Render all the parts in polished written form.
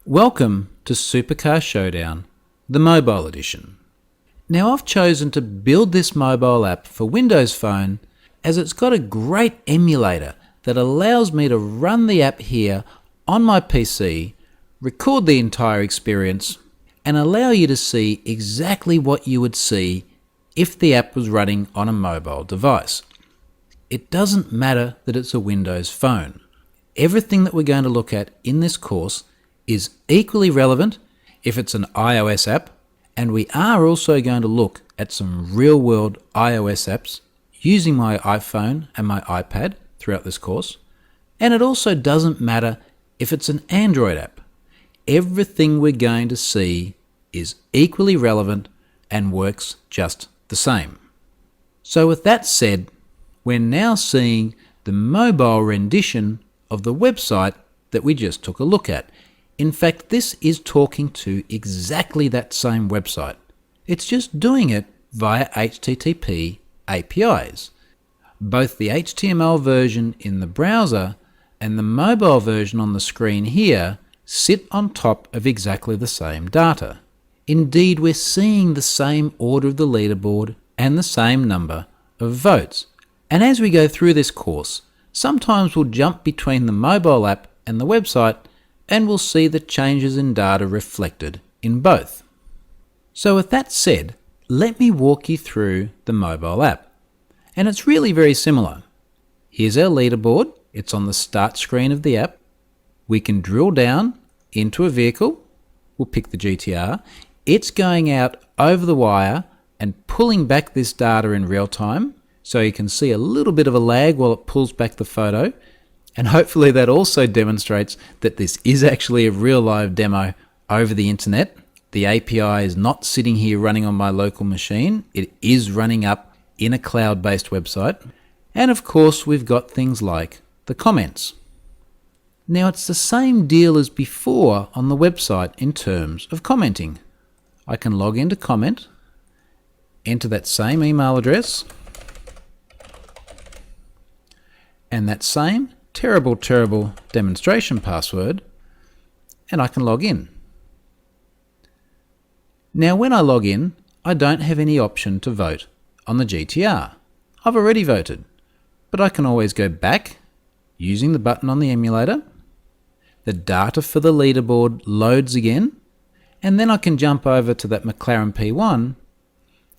Welcome to Supercar Showdown, the mobile edition. Now I've chosen to build this mobile app for Windows Phone as it's got a great emulator that allows me to run the app here on my PC, record the entire experience, and allow you to see exactly what you would see if the app was running on a mobile device. It doesn't matter that it's a Windows phone. Everything that we're going to look at in this course is equally relevant if it's an iOS app, and we are also going to look at some real-world iOS apps using my iPhone and my iPad throughout this course. And it also doesn't matter if it's an Android app. Everything we're going to see is equally relevant and works just the same. So with that said, we're now seeing the mobile rendition of the website that we just took a look at. In fact, this is talking to exactly that same website. It's just doing it via HTTP APIs. Both the HTML version in the browser and the mobile version on the screen here sit on top of exactly the same data. Indeed, we're seeing the same order of the leaderboard and the same number of votes. And as we go through this course, sometimes we'll jump between the mobile app and the website, and we'll see the changes in data reflected in both. So with that said, let me walk you through the mobile app. And it's really very similar. Here's our leaderboard. It's on the start screen of the app. We can drill down into a vehicle. We'll pick the GTR. It's going out over the wire and pulling back this data in real time. So you can see a little bit of a lag while it pulls back the photo. And hopefully that also demonstrates that this is actually a real live demo over the internet. The API is not sitting here running on my local machine. It is running up in a cloud-based website. And of course, we've got things like the comments. Now it's the same deal as before on the website in terms of commenting. I can log into comment, enter that same email address, and that same terrible demonstration password, and I can log in. Now when I log in, I don't have any option to vote on the GTR. I've already voted, but I can always go back using the button on the emulator. The data for the leaderboard loads again, and then I can jump over to that McLaren P1,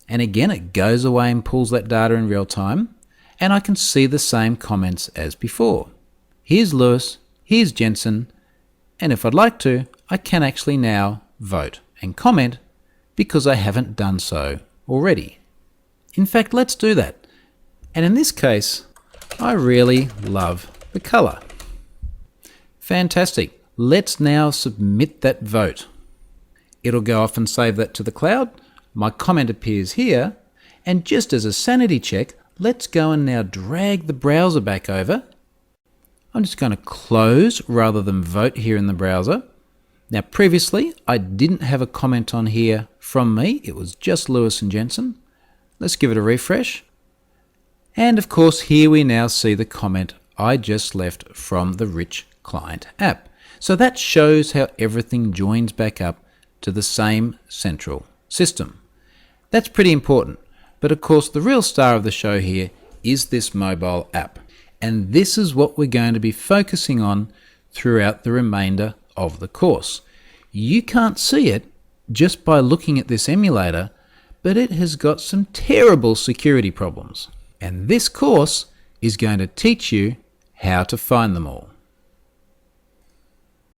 and again it goes away and pulls that data in real time, and I can see the same comments as before. Here's Lewis, here's Jensen, and if I'd like to, I can actually now vote and comment because I haven't done so already. In fact, let's do that. And in this case, I really love the color. Fantastic. Let's now submit that vote. It'll go off and save that to the cloud. My comment appears here. And just as a sanity check, let's go and now drag the browser back over. I'm just going to close rather than vote here in the browser. Now previously I didn't have a comment on here from me. It was just Lewis and Jensen. Let's give it a refresh. And of course here we now see the comment I just left from the Rich Client app. So that shows how everything joins back up to the same central system. That's pretty important. But of course the real star of the show here is this mobile app. And this is what we're going to be focusing on throughout the remainder of the course. You can't see it just by looking at this emulator, but it has got some terrible security problems. And this course is going to teach you how to find them all.